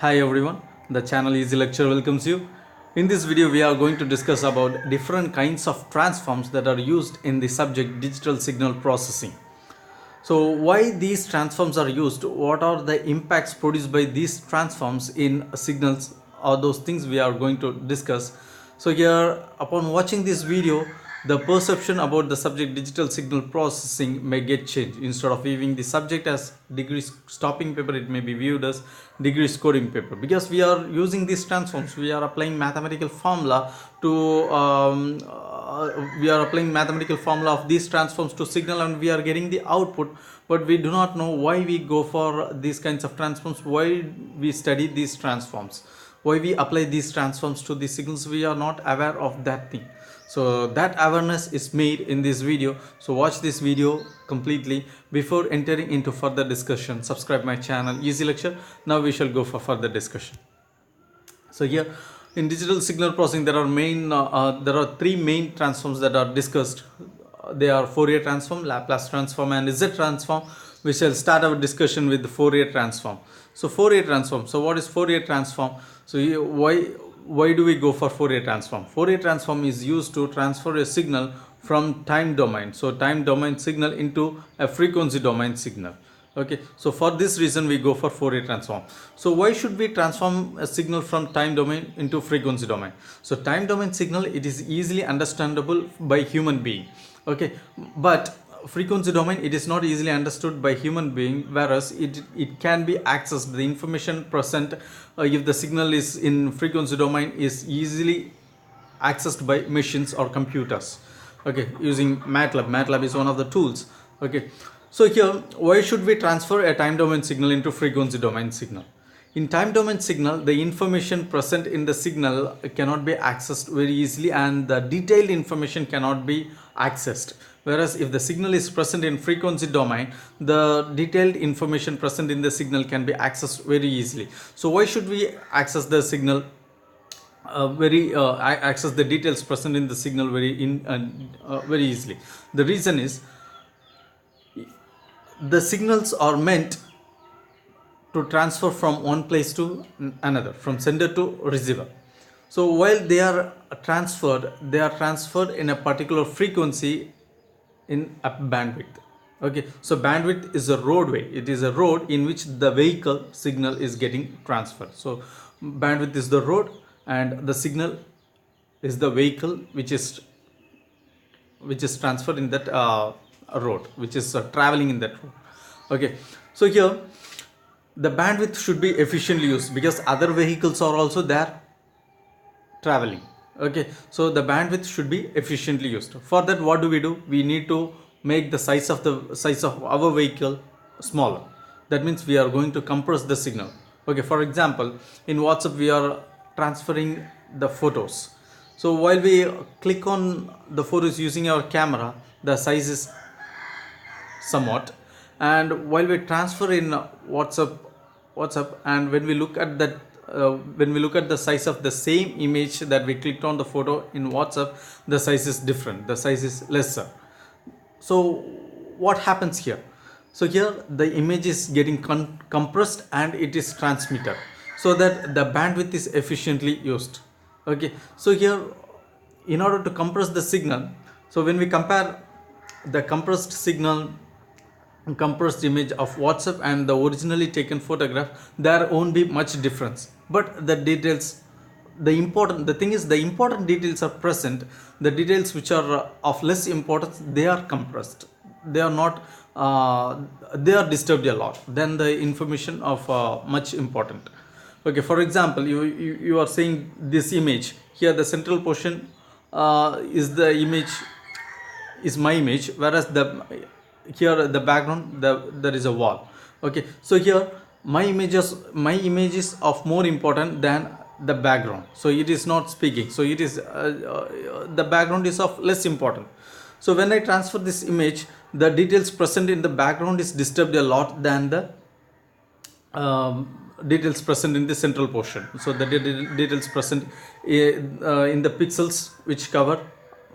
Hi everyone, the channel Easy Lecture welcomes you. In this video we are going to discuss about different kinds of transforms that are used in the subject digital signal processing. So why these transforms are used, what are the impacts produced by these transforms in signals, are those things we are going to discuss. So here, upon watching this video, the perception about the subject digital signal processing may get changed. Instead of viewing the subject as degree stopping paper, it may be viewed as degree scoring paper, because we are using these transforms, we are applying mathematical formula to we are applying mathematical formula of these transforms to signal, and we are getting the output, but we do not know why we go for these kinds of transforms, why we study these transforms, why we apply these transforms to the signals. We are not aware of that thing. So that awareness is made in this video. So watch this video completely before entering into further discussion. Subscribe my channel Easy Lecture. Now we shall go for further discussion. So here in digital signal processing, there are three main transforms that are discussed. They are Fourier transform, Laplace transform, and Z transform. We shall start our discussion with the Fourier transform. So Fourier transform. So what is Fourier transform? So why do we go for Fourier transform? Fourier transform is used to transfer a signal from time domain, so time domain signal, into a frequency domain signal. Okay, so for this reason we go for Fourier transform. So why should we transform a signal from time domain into frequency domain? So time domain signal, it is easily understandable by human being. Okay, but frequency domain, it is not easily understood by human being, whereas it can be accessed. The information present, if the signal is in frequency domain, is easily accessed by machines or computers. Okay, using MATLAB is one of the tools. Okay, so here, why should we transfer a time domain signal into frequency domain signal? In time domain signal, the information present in the signal cannot be accessed very easily, and the detailed information cannot be accessed. Whereas if the signal is present in frequency domain, the detailed information present in the signal can be accessed very easily. So why should we access the signal access the details present in the signal very easily? The reason is, the signals are meant to transfer from one place to another, from sender to receiver. So while they are transferred in a particular frequency in a bandwidth. Okay, so bandwidth is a roadway, it is a road in which the vehicle signal is getting transferred. So bandwidth is the road, and the signal is the vehicle which is transferred in that road, which is traveling in that road. Okay, so here the bandwidth should be efficiently used, because other vehicles are also there traveling. Okay, so the bandwidth should be efficiently used. For that, what do? We need to make the size of our vehicle smaller. That means we are going to compress the signal. Okay, for example, in WhatsApp we are transferring the photos. So while we click on the photos using our camera, the size is somewhat, and while we transfer in WhatsApp, and when we look at the size of the same image that we clicked on the photo in WhatsApp, the size is different, the size is lesser. So what happens here? So here the image is getting compressed and it is transmitted, so that the bandwidth is efficiently used. Okay, so here, in order to compress the signal, so when we compare the compressed image of WhatsApp and the originally taken photograph, there won't be much difference, but the details, the important details are present. The details which are of less importance, they are compressed, they are not they are disturbed a lot than the information of much important. Okay, for example, you are seeing this image here, the central portion is my image, whereas here the background, there is a wall. Okay, so here my image is of more important than the background, so it is not speaking, so it is the background is of less important. So when I transfer this image, the details present in the background is disturbed a lot than the details present in the central portion. So the details present in the pixels which cover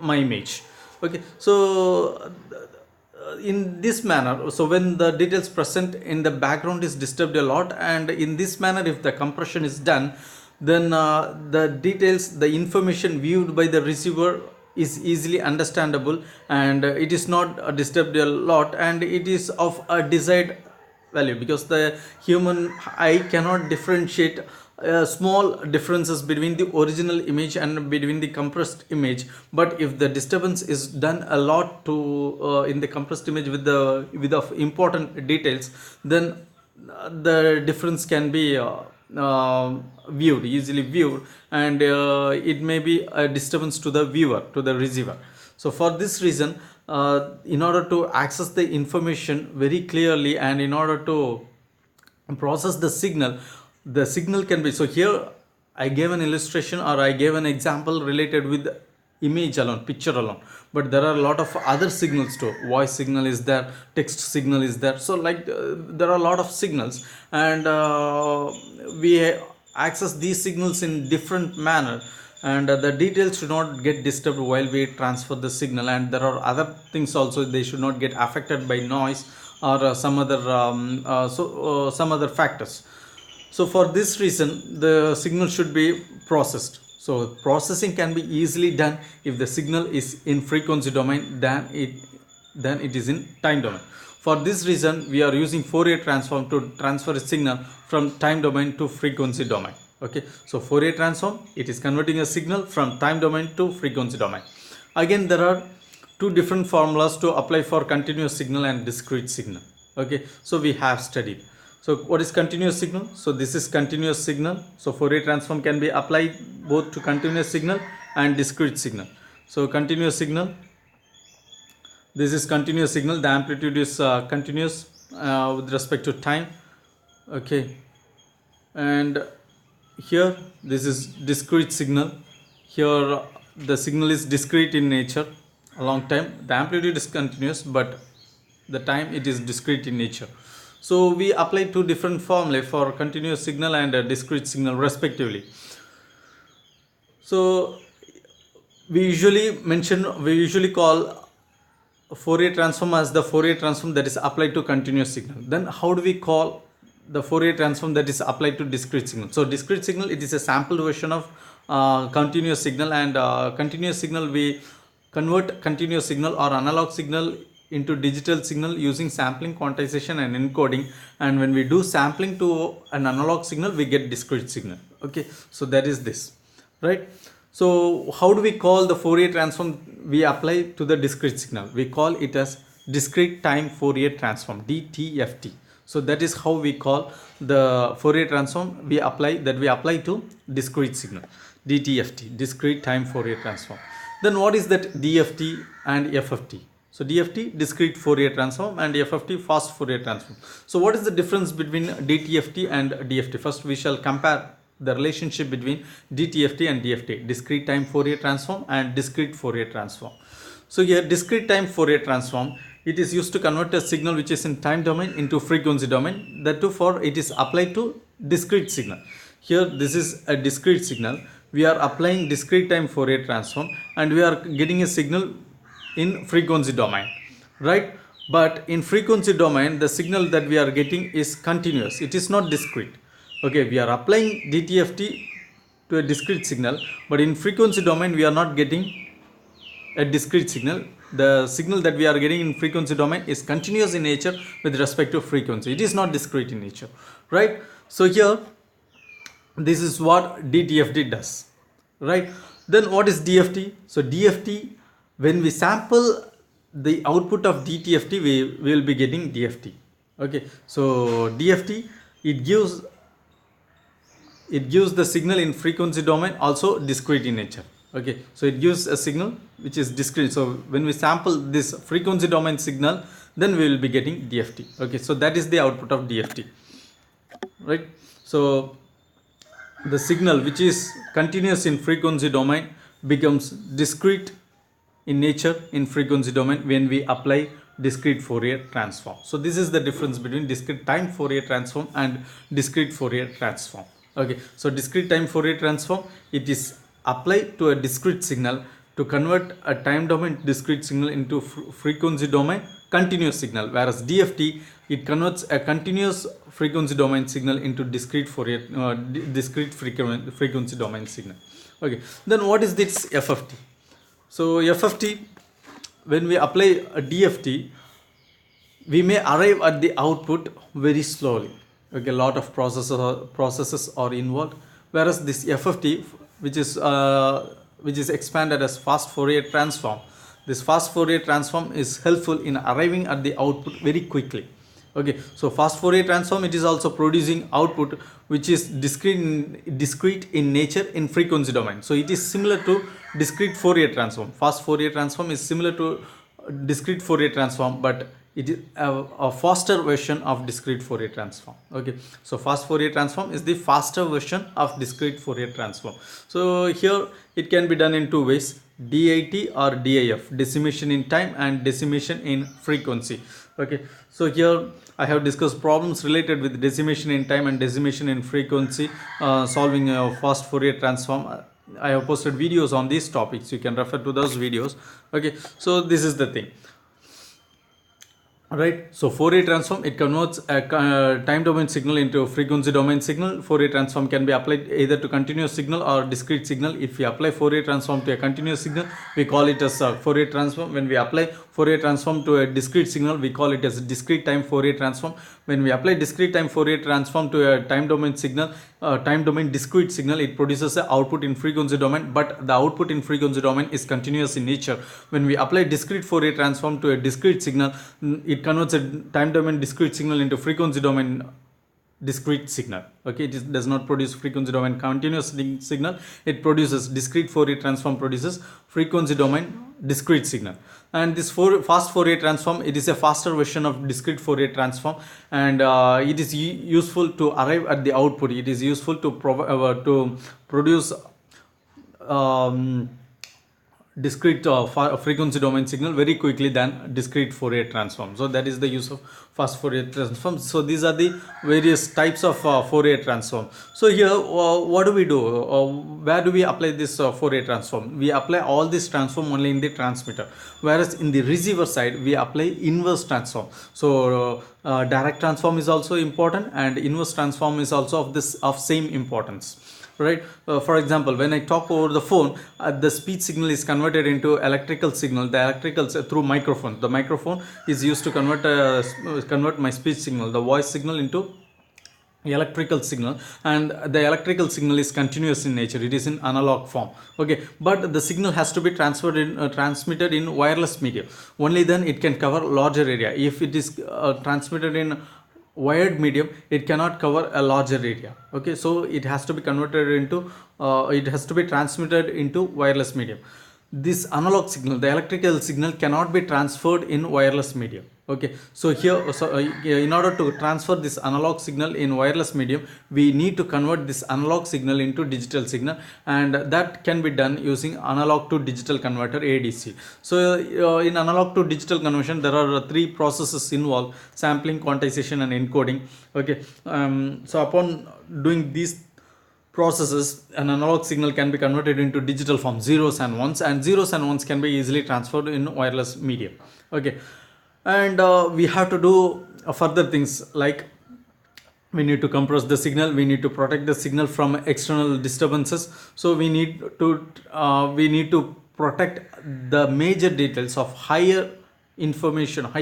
my image. Okay, so in this manner, so when the details present in the background is disturbed a lot, and in this manner if the compression is done, then the details, the information viewed by the receiver is easily understandable, and it is not disturbed a lot, and it is of a desired value, because the human eye cannot differentiate small differences between the original image and between the compressed image. But if the disturbance is done a lot to in the compressed image with the important details, then the difference can be easily viewed, and it may be a disturbance to the viewer, to the receiver. So for this reason, in order to access the information very clearly, and in order to process the signal can be, so here I gave an illustration, or I gave an example related with image alone, picture alone, but there are a lot of other signals too. Voice signal is there, text signal is there, so like there are a lot of signals, and we access these signals in different manner, and the details should not get disturbed while we transfer the signal. And there are other things also, they should not get affected by noise or some other some other factors. So for this reason, the signal should be processed. So processing can be easily done if the signal is in frequency domain than it is in time domain. For this reason, we are using Fourier transform to transfer a signal from time domain to frequency domain. Okay, so Fourier transform, it is converting a signal from time domain to frequency domain. Again, there are two different formulas to apply for continuous signal and discrete signal. Okay, so we have studied. So what is continuous signal? So this is continuous signal. So Fourier transform can be applied both to continuous signal and discrete signal. So continuous signal, this is continuous signal. The amplitude is continuous with respect to time. Okay, and here this is discrete signal. Here the signal is discrete in nature. Along time, the amplitude is continuous, but the time it is discrete in nature. So we apply two different formulae for continuous signal and discrete signal respectively. So we usually call Fourier transform as the Fourier transform that is applied to continuous signal. Then how do we call the Fourier transform that is applied to discrete signal? So discrete signal, it is a sampled version of continuous signal, and continuous signal, we convert continuous signal or analog signal into digital signal using sampling, quantization and encoding. And when we do sampling to an analog signal, we get discrete signal. Okay, so that is this, right? So how do we call the Fourier transform we apply to the discrete signal? We call it as discrete time Fourier transform, DTFT. So that is how we call the Fourier transform we apply to discrete signal, DTFT, discrete time Fourier transform. Then what is that DFT and FFT? So DFT, discrete Fourier transform, and FFT, fast Fourier transform. So what is the difference between DTFT and DFT? First we shall compare the relationship between DTFT and DFT, discrete time Fourier transform and discrete Fourier transform. So here discrete time Fourier transform, it is used to convert a signal which is in time domain into frequency domain. That too, for it is applied to discrete signal. Here this is a discrete signal. We are applying discrete time Fourier transform, and we are getting a signal in frequency domain, right? But in frequency domain, the signal that we are getting is continuous, it is not discrete. Okay, we are applying DTFT to a discrete signal, but in frequency domain we are not getting a discrete signal. The signal that we are getting in frequency domain is continuous in nature with respect to frequency, it is not discrete in nature, right? So here this is what DTFT does, right? Then what is DFT? So DFT, when we sample the output of DTFT, we will be getting DFT. Okay, so DFT, it gives the signal in frequency domain, also discrete in nature. Okay, so it gives a signal which is discrete. So when we sample this frequency domain signal, then we will be getting DFT. Okay, so that is the output of DFT, right? So the signal which is continuous in frequency domain becomes discrete in nature in frequency domain when we apply discrete Fourier transform. So this is the difference between discrete time Fourier transform and discrete Fourier transform. Okay, so discrete time Fourier transform, it is applied to a discrete signal to convert a time domain discrete signal into frequency domain continuous signal, whereas DFT, it converts a continuous frequency domain signal into discrete frequency domain signal. Okay, then what is this FFT? So FFT, when we apply a DFT, we may arrive at the output very slowly. Okay, a lot of processes are involved, whereas this FFT, which is expanded as fast Fourier transform, this fast Fourier transform is helpful in arriving at the output very quickly. Okay, so fast Fourier transform, it is also producing output which is discrete in nature in frequency domain. So it is similar to discrete Fourier transform. Fast Fourier transform is similar to discrete Fourier transform, but it is a faster version of discrete Fourier transform. Okay, so fast Fourier transform is the faster version of discrete Fourier transform. So here it can be done in two ways: DIT or DIF, decimation in time and decimation in frequency. Okay, so here I have discussed problems related with decimation in time and decimation in frequency, solving a fast Fourier transform. I have posted videos on these topics, you can refer to those videos. Okay, so this is the thing. Right, so Fourier transform, it converts a time domain signal into a frequency domain signal. Fourier transform can be applied either to continuous signal or discrete signal. If we apply Fourier transform to a continuous signal, we call it as a Fourier transform. When we apply Fourier transform to a discrete signal, we call it as discrete time Fourier transform. When we apply discrete time Fourier transform to a time domain signal, time domain discrete signal, it produces an output in frequency domain, but the output in frequency domain is continuous in nature. When we apply discrete Fourier transform to a discrete signal, it converts a time domain discrete signal into frequency domain discrete signal. Okay, it does not produce frequency domain continuous signal, it produces discrete Fourier transform, produces frequency domain discrete signal. And this fast Fourier transform, it is a faster version of discrete Fourier transform, and it is useful to arrive at the output. It is useful to produce discrete frequency domain signal very quickly than discrete Fourier transform. So that is the use of fast Fourier transform. So these are the various types of Fourier transform. So here what do we do? Where do we apply this Fourier transform? We apply all this transform only in the transmitter, whereas in the receiver side we apply inverse transform. So direct transform is also important, and inverse transform is also of same importance. Right, for example, when I talk over the phone, the speech signal is converted into electrical signal. The electrical through microphone. The microphone is used to convert my speech signal, the voice signal, into electrical signal, and the electrical signal is continuous in nature. It is in analog form. Okay, but the signal has to be transmitted in wireless medium. Only then it can cover larger area. If it is transmitted in wired medium, it cannot cover a larger area. Okay, so it has to be converted into it has to be transmitted into wireless medium. This analog signal, the electrical signal, cannot be transferred in wireless medium. Okay, so here in order to transfer this analog signal in wireless medium, we need to convert this analog signal into digital signal, and that can be done using analog to digital converter, ADC. So in analog to digital conversion, there are three processes involved: sampling, quantization, and encoding. Okay, so upon doing these processes, an analog signal can be converted into digital form, zeros and ones, and zeros and ones can be easily transferred in wireless medium. Okay, and we have to do further things, like we need to compress the signal, we need to protect the signal from external disturbances. So we need to protect the major details of highly informative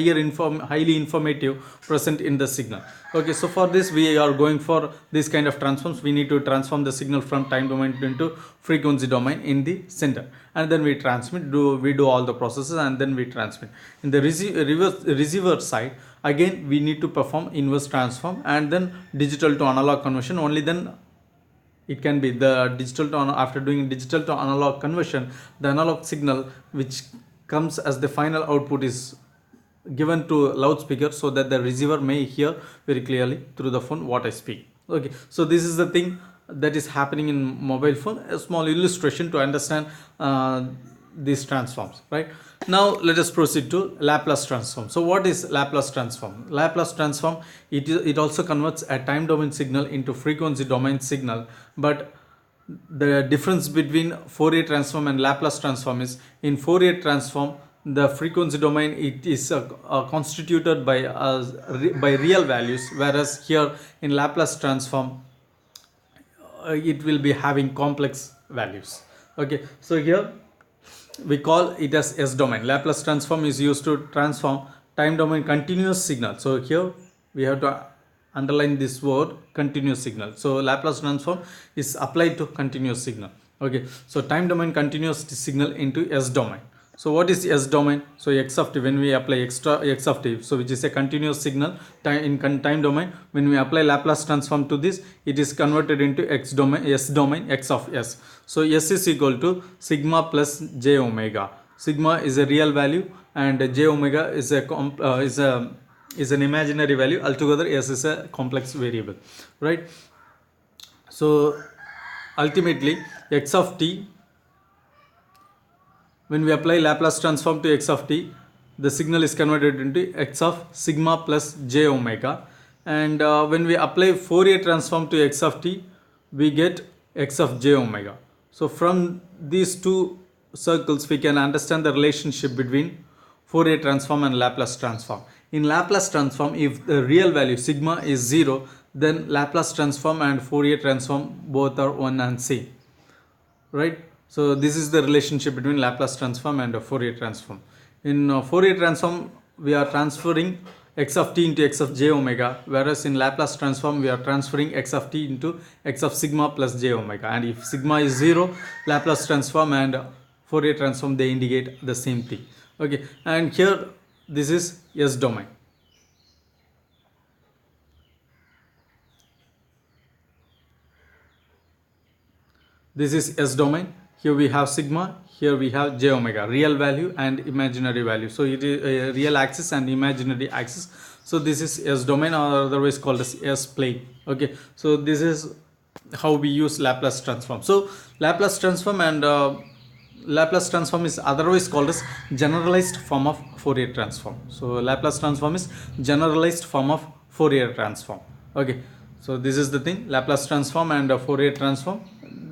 present in the signal. Okay, so for this we are going for this kind of transforms. We need to transform the signal from time domain into frequency domain in the center, and then we transmit. We do all the processes, and then we transmit. In the receiver side, again we need to perform inverse transform and then digital to analog conversion. Only then it can be the digital to after doing digital to analog conversion, the analog signal which comes as the final output is given to loudspeaker, so that the receiver may hear very clearly through the phone what I speak. Okay, so this is the thing that is happening in mobile phone. A small illustration to understand these transforms. Right, now let us proceed to Laplace transform. So what is Laplace transform? Laplace transform, it also converts a time domain signal into frequency domain signal, but the difference between Fourier transform and Laplace transform is, in Fourier transform the frequency domain, it is constituted by by real values, whereas here in Laplace transform it will be having complex values. Okay, so here we call it as S domain. Laplace transform is used to transform time domain continuous signal. So here we have to underline this word continuous signal. So Laplace transform is applied to continuous signal. Okay, so time domain continuous signal into S domain. So what is S domain? So x of t, when we apply extra x of t, so which is a continuous signal in time domain, when we apply Laplace transform to this, it is converted into x domain, S domain, x of s. So s is equal to sigma plus j omega. Sigma is a real value and j omega is an imaginary value. Altogether s is a complex variable, right? So ultimately x of t, when we apply Laplace transform to x of t, the signal is converted into x of sigma plus j omega, and when we apply Fourier transform to x of t, we get x of j omega. So from these two circles we can understand the relationship between Fourier transform and Laplace transform. In Laplace transform, if the real value sigma is 0, then Laplace transform and Fourier transform both are one and same, right? So this is the relationship between Laplace transform and Fourier transform. In Fourier transform, we are transferring x of t into x of j omega, whereas in Laplace transform we are transferring x of t into x of sigma plus j omega. And if sigma is 0, Laplace transform and Fourier transform, they indicate the same thing. Okay, and here this is S domain. This is S domain. Here we have sigma, here we have j omega, real value and imaginary value. So it is a real axis and imaginary axis. So this is S domain, or otherwise called as S plane. Okay, so this is how we use Laplace transform. So Laplace transform and Laplace transform is otherwise called as generalized form of Fourier transform. So Laplace transform is generalized form of Fourier transform. Okay, so this is the thing, Laplace transform and Fourier transform,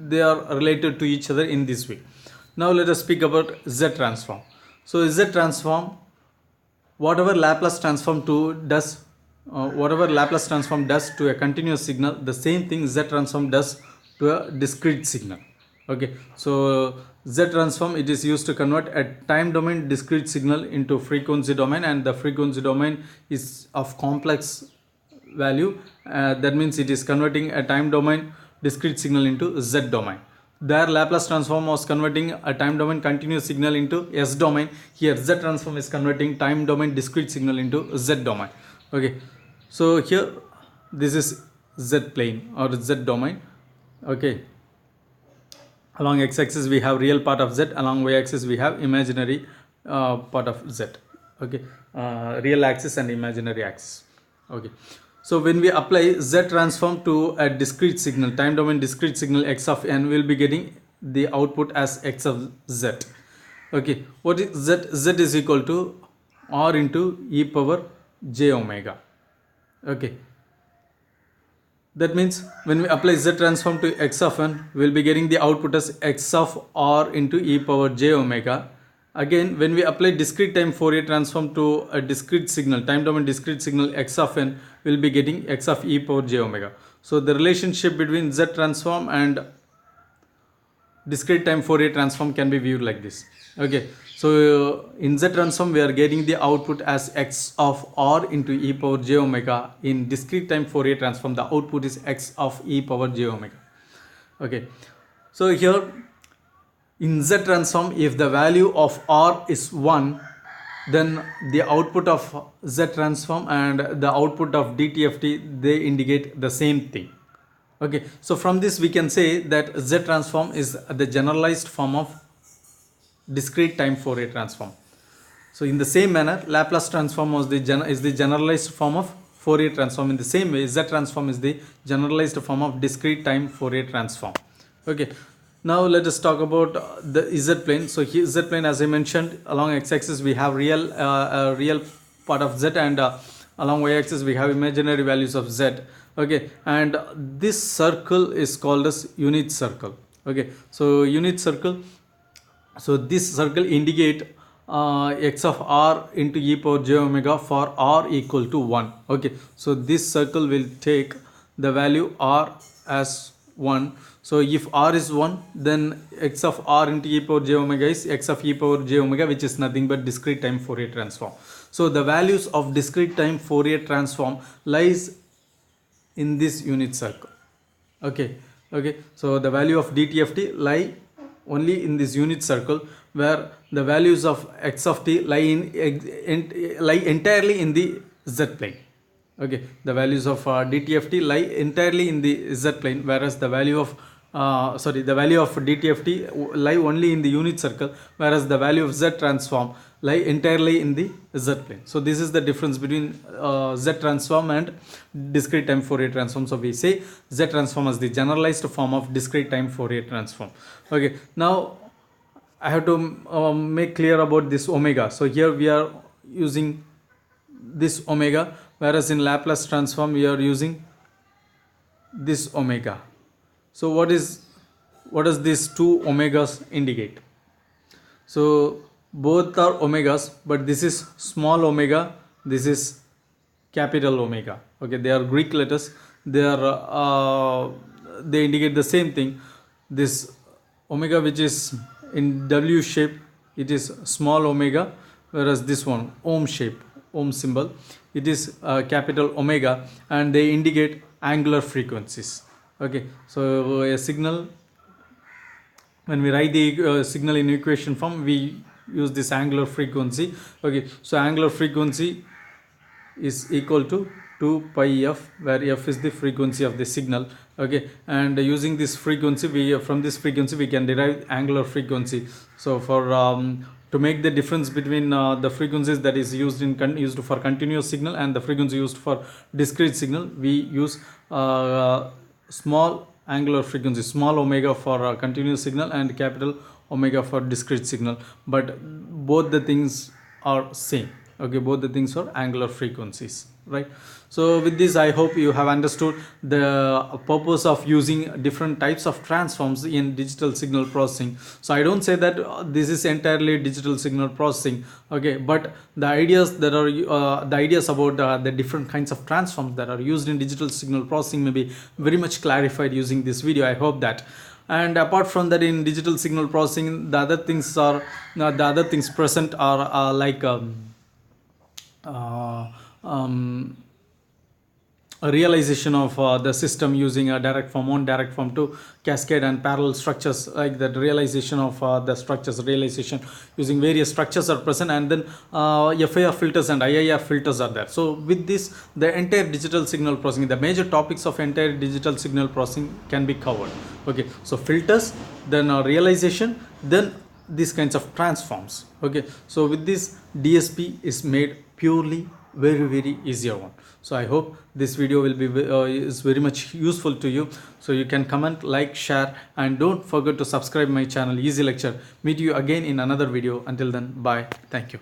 they are related to each other in this way. Now let us speak about Z transform. So Z transform, whatever Laplace transform does to a continuous signal, the same thing Z transform does to a discrete signal. Okay, so Z transform, it is used to convert a time domain discrete signal into frequency domain, and the frequency domain is of complex value. That means it is converting a time domain discrete signal into Z domain. There Laplace transform was converting a time domain continuous signal into S domain. Here Z transform is converting time domain discrete signal into Z domain. Okay, so here this is Z plane or Z domain. Okay, along x-axis we have real part of Z, along y-axis we have imaginary part of Z. Okay, real axis and imaginary axis. Okay, so when we apply Z transform to a discrete signal, time domain discrete signal x of n, we will be getting the output as x of Z. Okay, what is Z? Z is equal to r into e power j omega. Okay, that means when we apply Z transform to x of n, we will be getting the output as x of r into e power j omega. Again, when we apply discrete time Fourier transform to a discrete signal, time domain discrete signal x of n, we will be getting x of e power j omega. So the relationship between Z transform and discrete time Fourier transform can be viewed like this. Okay, so in Z transform we are getting the output as x of r into e power j omega. In discrete time Fourier transform, the output is x of e power j omega. Okay, so here in Z transform, if the value of r is 1, then the output of Z transform and the output of DTFT, they indicate the same thing. Okay, so from this we can say that Z transform is the generalized form of discrete time Fourier transform. So in the same manner, Laplace transform is the generalized form of Fourier transform. In the same way, Z transform is the generalized form of discrete time Fourier transform. Okay, now let us talk about the Z plane. So here Z plane, as I mentioned, along x-axis we have real part of Z, and along y-axis we have imaginary values of Z. Okay, and this circle is called as unit circle. Okay, so unit circle, so this circle indicate x of r into e power j omega for r equal to 1. Okay, so this circle will take the value r as 1. So if r is 1, then x of r into e power j omega is x of e power j omega, which is nothing but discrete time Fourier transform. So the values of discrete time Fourier transform lies in this unit circle. Okay, so the value of dt of t lie only in this unit circle, where the values of x of t lie entirely in the z plane. Okay, the values of dt of t lie entirely in the z plane, whereas the value of the value of dt of t lie only in the unit circle, whereas the value of z transform lie entirely in the z plane. So this is the difference between z transform and discrete time Fourier transform. So we say z transform as the generalized form of discrete time Fourier transform. Okay, now I have to make clear about this omega. So here we are using this omega, whereas in Laplace transform we are using this omega. So what does these two omegas indicate? So both are omegas, but this is small omega, this is capital omega. Okay, they are Greek letters. They indicate the same thing. This omega, which is in W shape, it is small omega, whereas this one, ohm shape, ohm symbol, it is capital omega, and they indicate angular frequencies. Okay, so a signal, when we write the signal in equation form, we use this angular frequency. Okay, so angular frequency is equal to 2 pi f, where f is the frequency of the signal. Okay, and using this frequency, from this frequency we can derive angular frequency. So for to make the difference between the frequencies that is used for continuous signal and the frequency used for discrete signal, we use small angular frequency, small omega for continuous signal and capital omega for discrete signal, but both the things are same. Okay, both the things are angular frequencies, right? So with this, I hope you have understood the purpose of using different types of transforms in digital signal processing. So I don't say that this is entirely digital signal processing, okay, but the ideas that are the ideas about the different kinds of transforms that are used in digital signal processing may be very much clarified using this video. I hope that. And apart from that, in digital signal processing, the other things present are like a realization of the system using a direct form, on direct form to cascade and parallel structures, like that realization of the structures, realization using various structures are present, and then FIR filters and IIR filters are there. So with this, the entire digital signal processing, the major topics of entire digital signal processing can be covered. Okay, so filters, then realization, then these kinds of transforms. Okay, so with this, DSP is made purely very easier one. So I hope this video will be is very much useful to you. So you can comment, like, share, and don't forget to subscribe my channel Easy Lecture. Meet you again in another video. Until then, bye. Thank you.